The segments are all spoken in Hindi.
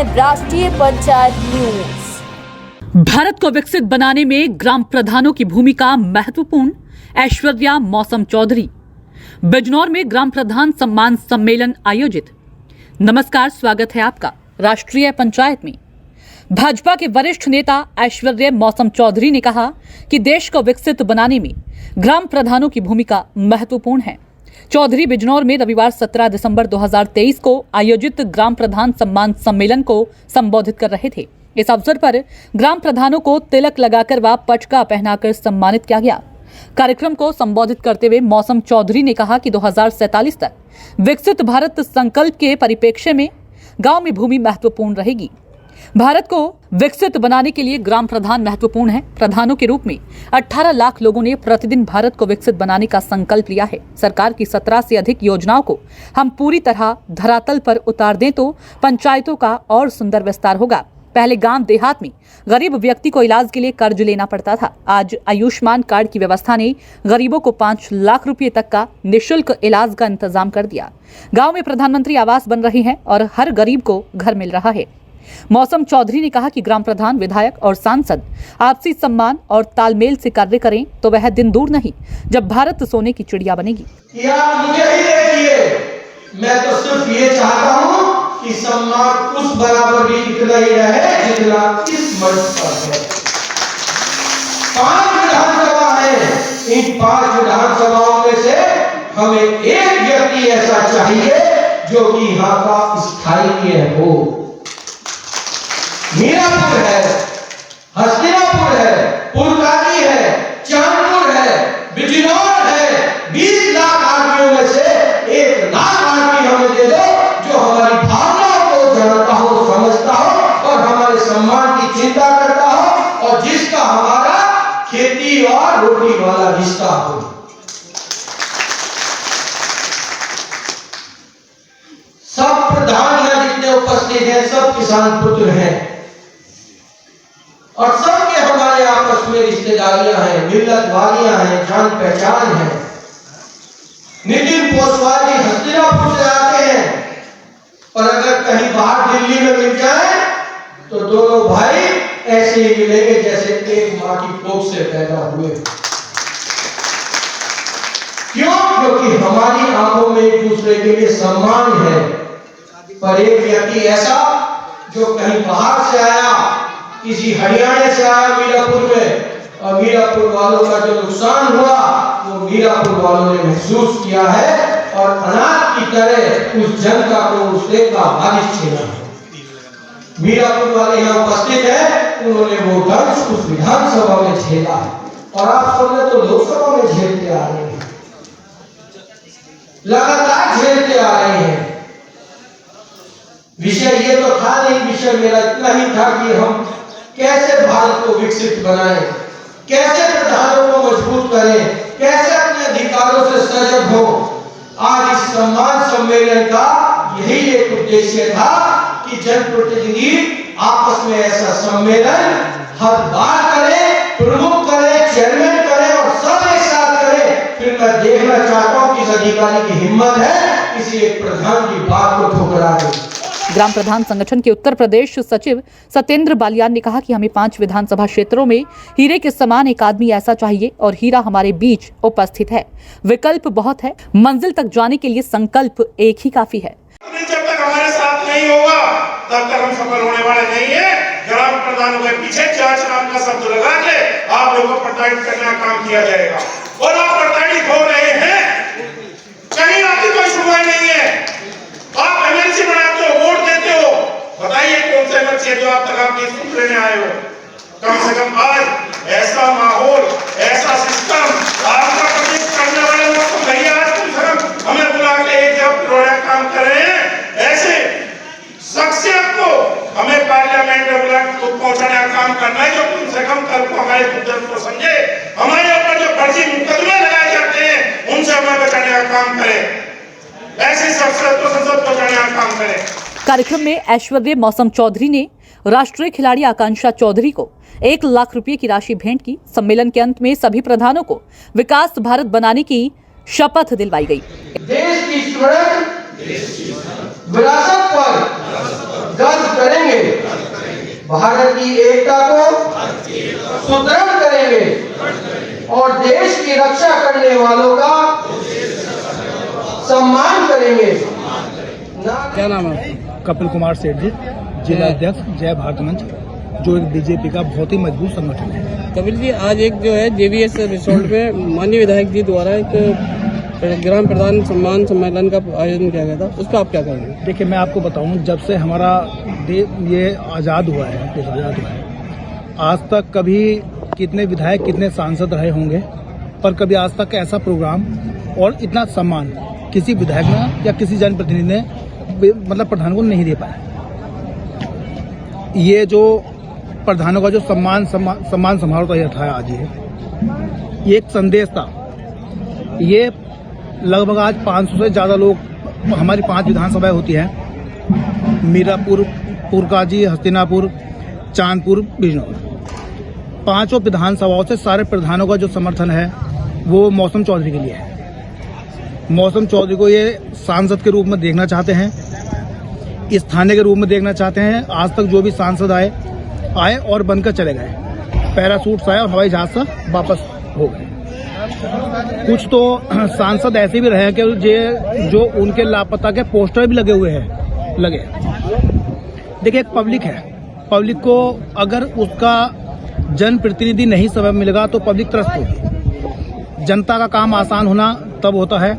हैं राष्ट्रीय पंचायत न्यूज। भारत को विकसित बनाने में ग्राम प्रधानों की भूमिका महत्वपूर्ण। ऐश्वर्या मौसम चौधरी। बिजनौर में ग्राम प्रधान सम्मान सम्मेलन आयोजित। नमस्कार, स्वागत है आपका राष्ट्रीय पंचायत में। भाजपा के वरिष्ठ नेता ऐश्वर्या मौसम चौधरी ने कहा कि देश को विकसित बनाने में ग्राम प्रधानों की भूमिका महत्वपूर्ण है। चौधरी बिजनौर में रविवार 17 दिसंबर 2023 को आयोजित ग्राम प्रधान सम्मान सम्मेलन को संबोधित कर रहे थे। इस अवसर पर ग्राम प्रधानों को तिलक लगाकर व पटका पहनाकर सम्मानित किया गया। कार्यक्रम को संबोधित करते हुए मौसम चौधरी ने कहा कि 2047 तक विकसित भारत संकल्प के परिप्रेक्ष्य में गांव में भूमि महत्वपूर्ण रहेगी। भारत को विकसित बनाने के लिए ग्राम प्रधान महत्वपूर्ण है। प्रधानों के रूप में 18 लाख लोगों ने प्रतिदिन भारत को विकसित बनाने का संकल्प लिया है। सरकार की 17 से अधिक योजनाओं को हम पूरी तरह धरातल पर उतार दें तो पंचायतों का और सुंदर विस्तार होगा। पहले गांव देहात में गरीब व्यक्ति को इलाज के लिए कर्ज लेना पड़ता था। आज आयुष्मान कार्ड की व्यवस्था ने गरीबों को 5 लाख रुपए तक का निःशुल्क इलाज का इंतजाम कर दिया। गांव में प्रधानमंत्री आवास बन रहे हैं और हर गरीब को घर मिल रहा है। मौसम चौधरी ने कहा कि ग्राम प्रधान, विधायक और सांसद आपसी सम्मान और तालमेल से कार्य करें तो वह दिन दूर नहीं जब भारत सोने की चिड़िया बनेगी। मुझे ही देखिए, मैं तो सिर्फ ये चाहता हूँ कि सम्मान उस बराबर भी इतना ही रहे जितना इस मंच पर है। 5 विधानसभा है, इन 5 विधानसभाओं में से हमें एक व्यक्ति ऐसा चाहिए जो कि यहाँ का स्थायी हो। मीरापुर है, हस्तिनापुर है, पुरकाली है, चांदपुर है, बिजनौर है। 20 लाख आदमियों में से 1 लाख आदमी हमें दे दो जो हमारी भावनाओं को जानता हो, समझता हो और हमारे सम्मान की चिंता करता हो और जिसका हमारा खेती और रोटी वाला रिश्ता हो। सब प्रधान यहाँ जितने उपस्थित हैं सब किसान पुत्र हैं और सबके हमारे आपस में रिश्तेदारियां हैं, मिल्लत वालियां हैं, जान पहचान है। नितिन पोसवाल जी हस्तिनापुर से आते हैं और अगर कहीं बाहर दिल्ली में मिल जाए तो दोनों भाई ऐसे ही मिलेंगे जैसे एक मां की कोख से पैदा हुए। क्यों? क्योंकि हमारी आंखों में एक दूसरे के लिए सम्मान है। पर एक व्यक्ति ऐसा जो कहीं बाहर से आया, किसी हरियाणा से आया मीरापुर में और मीरापुर वालों का जो नुकसान हुआ वो मीरापुर वालों ने महसूस किया है और अनाथ की तरह उस जनता को उससे का बारिश छेड़ा है। मीरापुर वाले यहाँ उपस्थित हैं, उन्होंने वो दर्ज उस विधानसभा में झेला है और आप सबने तो लोकसभा में झेलते आ रहे हैं, लगातार झेलते आ रहे हैं। विषय ये तो था नहीं, विषय मेरा इतना ही था कि हम कैसे भारत को विकसित बनाएं, कैसे प्रधानों को मजबूत करें, कैसे अपने अधिकारों से सजग हो। आज इस सम्मान सम्मेलन का यही एक उद्देश्य था कि जनप्रतिनिधि आपस में ऐसा सम्मेलन हर बार करें, प्रमुख करें, चेयरमैन करें और सब एक साथ करें। फिर मैं देखना चाहता हूं कि इस अधिकारी की हिम्मत है किसी एक प्रधान की बात को ठुकरा दे। ग्राम प्रधान संगठन के उत्तर प्रदेश सचिव सत्येंद्र बालियान ने कहा कि हमें 5 विधानसभा क्षेत्रों में हीरे के समान एक आदमी ऐसा चाहिए और हीरा हमारे बीच उपस्थित है। विकल्प बहुत है, मंजिल तक जाने के लिए संकल्प एक ही काफी है। जब तक हमारे साथ नहीं होगा तब तक हम सफल होने वाले नहीं है। ग्राम प्रधानों के पीछे जांच नाम का शब्द लगा के आप लोगों को प्रताड़ित करने का काम किया जाएगा और आप प्रताड़ित हो रहे हैं। कहीं आपकी कोई सुनवाई नहीं है। आप एमएलसी बनाते हो, वोट देते हो, बताइए कौन से एमएलसी है जो आप तक आपकी सुन लेने आए हो। कम से कम आज ऐसा माहौल, ऐसा सिस्टम आपका प्रतिनिधित्व करने वाले लोग तो भैया आज कम से कम हमें बुला के एक जब रोड़ा काम कर रहे हैं। ऐसे शख्सियत को हमें पार्लियामेंट में बुला के पहुंचाने का काम करना है जो कम से कम कल को हमारे बुजुर्ग को समझे, हमारे ऊपर जो फर्जी मुकदमे लगाए जाते हैं उनसे हमें बचाने का काम करें। ऐसी शख्सियत को संसद पहुंचाने का काम करें। कार्यक्रम में ऐश्वर्या मौसम चौधरी ने राष्ट्रीय खिलाड़ी आकांक्षा चौधरी को 1 लाख रुपए की राशि भेंट की। सम्मेलन के अंत में सभी प्रधानों को विकास भारत बनाने की शपथ दिलवाई गई। देश की स्वर्ण विरासत पर गर्व करेंगे, भारत की एकता को सुदृढ़ करेंगे और देश की रक्षा करने वालों का सम्मान करेंगे। क्या नाम है? कपिल कुमार सेठ जी, जिला अध्यक्ष जय भारत मंच, जो एक बीजेपी का बहुत ही मजबूत संगठन है। कपिल जी, आज एक जो है JVS रिसोर्ट में माननीय विधायक जी द्वारा एक ग्राम प्रधान सम्मान सम्मेलन का आयोजन किया गया था, उस पर आप क्या कहेंगे? देखिए, मैं आपको बताऊं, जब से हमारा ये आज़ाद हुआ है, देश आज़ाद हुआ है, आज तक कभी कितने विधायक कितने सांसद रहे होंगे, पर कभी आज तक ऐसा प्रोग्राम और इतना सम्मान किसी विधायक ने या किसी जनप्रतिनिधि ने मतलब प्रधान को नहीं दे पाया। ये जो प्रधानों का जो सम्मान समारोह था आज, ये एक संदेश था। ये लगभग आज 500 से ज़्यादा लोग, हमारी 5 विधानसभाएं होती हैं, मीरापुर, पुरकाजी, हस्तिनापुर, चांदपुर, बिजनौर, 5 विधानसभाओं से सारे प्रधानों का जो समर्थन है वो मौसम चौधरी के लिए है। मौसम चौधरी को ये सांसद के रूप में देखना चाहते हैं, इस थाने के रूप में देखना चाहते हैं। आज तक जो भी सांसद आए और बनकर चले गए, पैरासूट से आए और हवाई जहाज से वापस हो गए। कुछ तो सांसद ऐसे भी रहे हैं कि जो उनके लापता के पोस्टर भी लगे हुए हैं लगे। देखिए, एक पब्लिक है, पब्लिक को अगर उसका जनप्रतिनिधि नहीं समय मिलेगा तो पब्लिक त्रस्त होगी। जनता का काम आसान होना तब होता है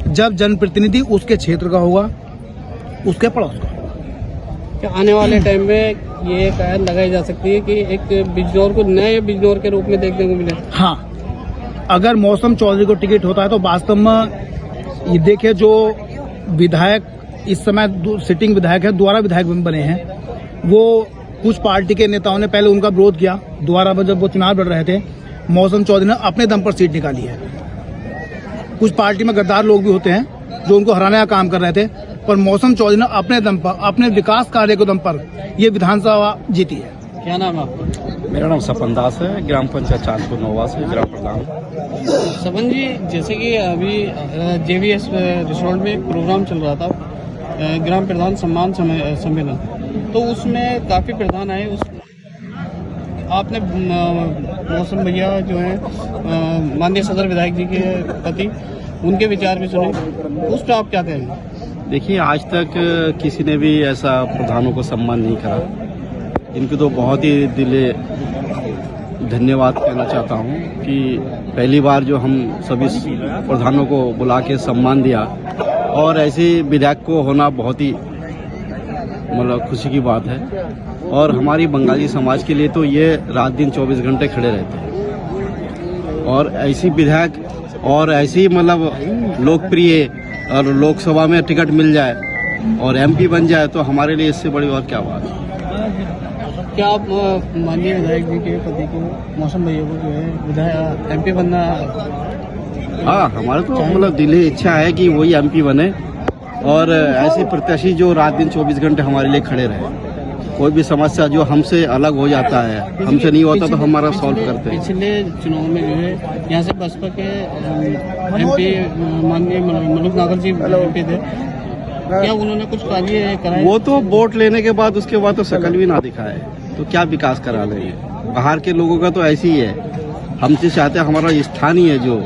जब जनप्रतिनिधि उसके क्षेत्र का होगा, उसके पड़ोस का। क्या आने वाले टाइम में ये कयाद लगाई जा सकती है कि एक बिजनौर को नए बिजनौर के रूप में देखने को मिले? हाँ, अगर मौसम चौधरी को टिकट होता है तो वास्तव में ये देखिए, जो विधायक इस समय सिटिंग विधायक है, दोबारा विधायक बने हैं, वो कुछ पार्टी के नेताओं ने पहले उनका विरोध किया। दोबारा जब वो चुनाव लड़ रहे थे, मौसम चौधरी ने अपने दम पर सीट निकाली है। कुछ पार्टी में गद्दार लोग भी होते हैं जो उनको हराने का काम कर रहे थे, पर मौसम चौधरी ने अपने दम पर, अपने विकास कार्य के दम पर ये विधानसभा जीती है। क्या नाम है आपका? मेरा नाम सपन दास है, ग्राम पंचायत चांदपुर नोवा से ग्राम प्रधान। सपन जी, जैसे कि अभी JVS रिसोर्ट में एक प्रोग्राम चल रहा था, ग्राम प्रधान सम्मान सम्मेलन, तो उसमें काफ़ी प्रधान आए। आपने मौसम भैया जो है माननीय सदर विधायक जी के प्रति उनके विचार भी सुने, उस पर आप क्या कहेंगे? देखिए, आज तक किसी ने भी ऐसा प्रधानों को सम्मान नहीं करा। इनको तो बहुत ही दिले धन्यवाद कहना चाहता हूँ कि पहली बार जो हम सभी प्रधानों को बुला के सम्मान दिया, और ऐसे विधायक को होना बहुत ही मतलब खुशी की बात है। और हमारी बंगाली समाज के लिए तो ये रात दिन 24 घंटे खड़े रहते हैं, और ऐसी विधायक और ऐसी मतलब लोकप्रिय और लोकसभा में टिकट मिल जाए और MP बन जाए तो हमारे लिए इससे बड़ी और क्या बात है। क्या आप माननीय विधायक जी के पति को, मौसम भैया को जो है विधायक MP बनना? हाँ, हमारे तो मतलब दिली इच्छा है कि वही MP बने, और ऐसे प्रत्याशी जो रात दिन 24 घंटे हमारे लिए खड़े रहे। कोई भी समस्या जो हमसे अलग हो जाता है, हमसे नहीं होता, तो हमारा सॉल्व करते हैं। पिछले चुनाव में जो है यहाँ से बसपा के MP माननीय मलूक नागर जी MP थे, क्या उन्होंने कुछ कार्य कराए? वो तो वोट लेने के बाद उसके बाद तो शकल भी ना दिखाए, तो क्या विकास करा लेंगे। बाहर के लोगों का तो ऐसे ही है। हमसे चाहते हैं हमारा स्थानीय जो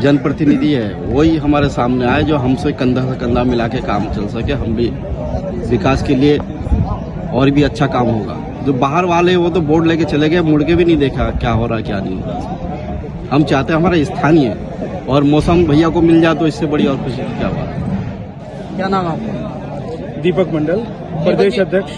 जनप्रतिनिधि है वही हमारे सामने आए, जो हमसे कंधा से कंधा मिला के काम चल सके, हम भी विकास के लिए और भी अच्छा काम होगा। जो बाहर वाले वो तो बोर्ड लेके चले गए, मुड़ के भी नहीं देखा क्या हो रहा क्या नहीं। हम चाहते हैं हमारा स्थानीय, और मौसम भैया को मिल जाए तो इससे बड़ी और खुशी क्या बात है। क्या नाम आपका? दीपक मंडल, प्रदेश अध्यक्ष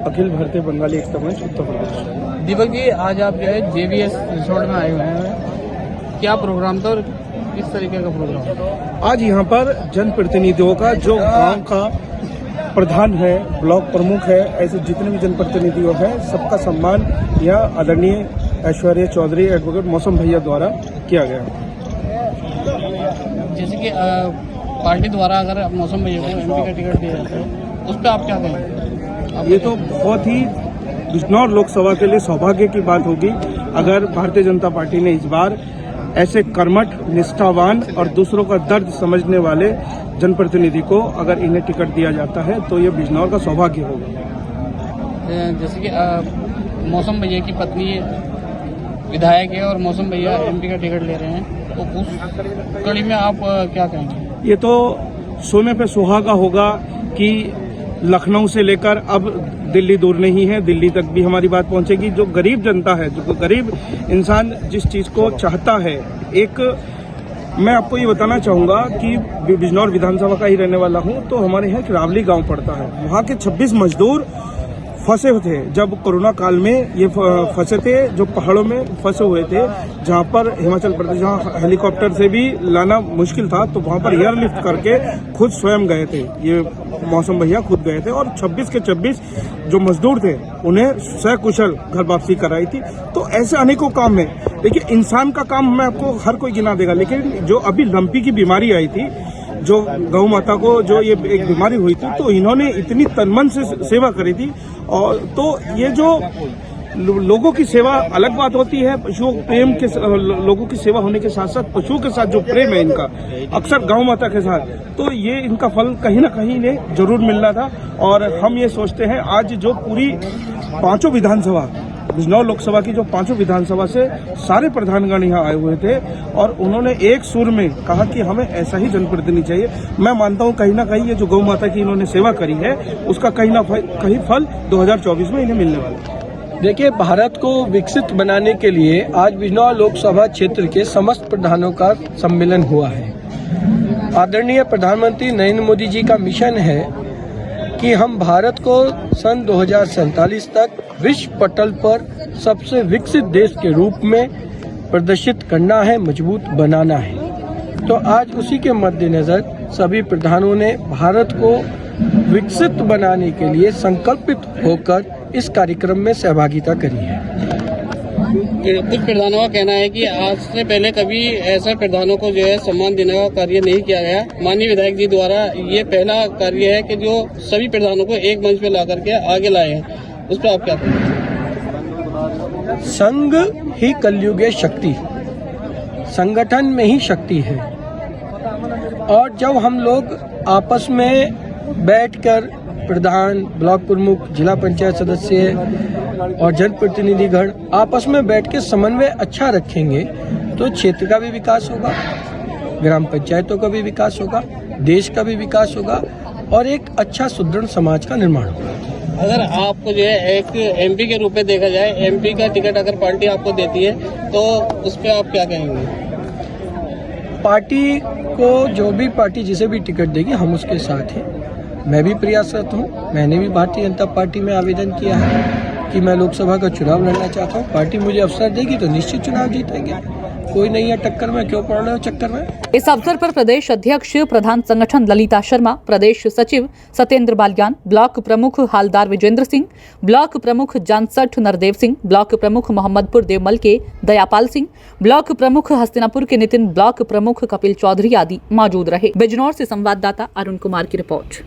अखिल भारतीय बंगाली एकता मंच उत्तर प्रदेश। दीपक जी, आज आप जो है JVS रिसोर्ट में आए हुए हैं, क्या प्रोग्राम था और किस तरीके का प्रोग्राम? आज यहाँ पर जनप्रतिनिधियों का, जो गांव का प्रधान है, ब्लॉक प्रमुख है, ऐसे जितने भी जनप्रतिनिधियों हैं, सबका सम्मान यहाँ आदरणीय ऐश्वर्या चौधरी एडवोकेट मौसम भैया द्वारा किया गया। जैसे कि पार्टी द्वारा अगर मौसम भैया को MP का टिकट दिया जाता है, उस पर आप क्या कहेंगे? ये तो बहुत ही बिजनौर लोकसभा के लिए सौभाग्य की बात होगी अगर भारतीय जनता पार्टी ने इस बार ऐसे कर्मठ, निष्ठावान और दूसरों का दर्द समझने वाले जनप्रतिनिधि को अगर इन्हें टिकट दिया जाता है तो ये बिजनौर का सौभाग्य होगा। जैसे कि मौसम भैया की पत्नी विधायक है और मौसम भैया एमपी का टिकट ले रहे हैं, तो उस कड़ी में आप क्या कहेंगे? ये तो सोने पे सुहागा होगा कि लखनऊ से लेकर अब दिल्ली दूर नहीं है, दिल्ली तक भी हमारी बात पहुंचेगी। जो गरीब जनता है, जो गरीब इंसान जिस चीज को चाहता है, एक मैं आपको ये बताना चाहूंगा कि बिजनौर विधानसभा का ही रहने वाला हूं, तो हमारे यहाँ एक रावली गांव पड़ता है, वहां के 26 मजदूर फंसे थे जब कोरोना काल में। ये फंसे थे जो पहाड़ों में फंसे हुए थे, जहां पर हिमाचल प्रदेश, जहां हेलीकॉप्टर से भी लाना मुश्किल था, तो वहां पर एयरलिफ्ट करके खुद स्वयं गए थे, ये मौसम भैया खुद गए थे, और 26 के 26 जो मजदूर थे उन्हें सकुशल घर वापसी कराई थी। तो ऐसे अनेकों काम है। देखिए, इंसान का काम मैं आपको हर कोई गिना देगा, लेकिन जो अभी लंपी की बीमारी आई थी, जो गौ माता को जो ये एक बीमारी हुई थी, तो इन्होंने इतनी तनमन से सेवा करी थी। और तो ये जो लोगों की सेवा अलग बात होती है, पशुओं प्रेम के लोगों की सेवा होने के साथ साथ पशुओं के साथ जो प्रेम है इनका, अक्सर गौ माता के साथ, तो ये इनका फल कहीं ना कहीं इन्हें जरूर मिलना था। और हम ये सोचते हैं, आज जो पूरी 5 विधानसभा, बिजनौर लोकसभा की जो 5 विधानसभा से सारे प्रधानगण यहाँ आए हुए थे, और उन्होंने एक सुर में कहा कि हमें ऐसा ही जनप्रतिनिधि चाहिए। मैं मानता हूँ कहीं ना कहीं ये जो गौ माता की इन्होंने सेवा करी है, उसका कहीं ना कहीं फल 2024 में इन्हें मिलने वाला है। देखिए, भारत को विकसित बनाने के लिए आज बिजनौर लोकसभा क्षेत्र के समस्त प्रधानों का सम्मेलन हुआ है। आदरणीय प्रधानमंत्री नरेंद्र मोदी जी का मिशन है कि हम भारत को सन 2047 तक विश्व पटल पर सबसे विकसित देश के रूप में प्रदर्शित करना है, मजबूत बनाना है। तो आज उसी के मद्देनजर सभी प्रधानों ने भारत को विकसित बनाने के लिए संकल्पित होकर इस कार्यक्रम में सहभागिता करी है। कुछ प्रधानों का कहना है कि आज से पहले कभी ऐसे प्रधानों को जो है सम्मान देने का कार्य नहीं किया गया। माननीय विधायक जी द्वारा ये पहला कार्य है कि जो सभी प्रधानों को एक मंच पे ला करके आगे लाए हैं, उस पर आप क्या कहेंगे? संघ ही कलयुगे शक्ति, संगठन में ही शक्ति है। और जब हम लोग आपस में बैठकर प्रधान, ब्लॉक प्रमुख, जिला पंचायत सदस्य और जनप्रतिनिधिगण आपस में बैठ के समन्वय अच्छा रखेंगे, तो क्षेत्र का भी विकास होगा, ग्राम पंचायतों का भी विकास होगा, देश का भी विकास होगा, और एक अच्छा सुदृढ़ समाज का निर्माण होगा। अगर आपको जो है एक एमपी के रूप में देखा जाए, एमपी का टिकट अगर पार्टी आपको देती है, तो उस पर आप क्या कहेंगे? पार्टी को जो भी पार्टी जिसे भी टिकट देगी, हम उसके साथ हैं। मैं भी प्रयासरत हूँ। मैंने भी भारतीय जनता पार्टी में आवेदन किया है कि मैं लोकसभा का चुनाव लड़ना चाहता हूँ। पार्टी मुझे अवसर देगी तो निश्चित चुनाव जीतेंगे। कोई नहीं है टक्कर में, क्यों पड़ रहे हो चक्कर में। इस अवसर पर प्रदेश अध्यक्ष प्रधान संगठन ललिता शर्मा, प्रदेश सचिव सत्येंद्र बालियान, ब्लॉक प्रमुख हालदार विजेंद्र सिंह, ब्लॉक प्रमुख जानसठ नरदेव सिंह, ब्लॉक प्रमुख मोहम्मदपुर देवमल के दयापाल सिंह, ब्लॉक प्रमुख हस्तिनापुर के नितिन, ब्लॉक प्रमुख कपिल चौधरी आदि मौजूद रहे। बिजनौर से संवाददाता अरुण कुमार की रिपोर्ट।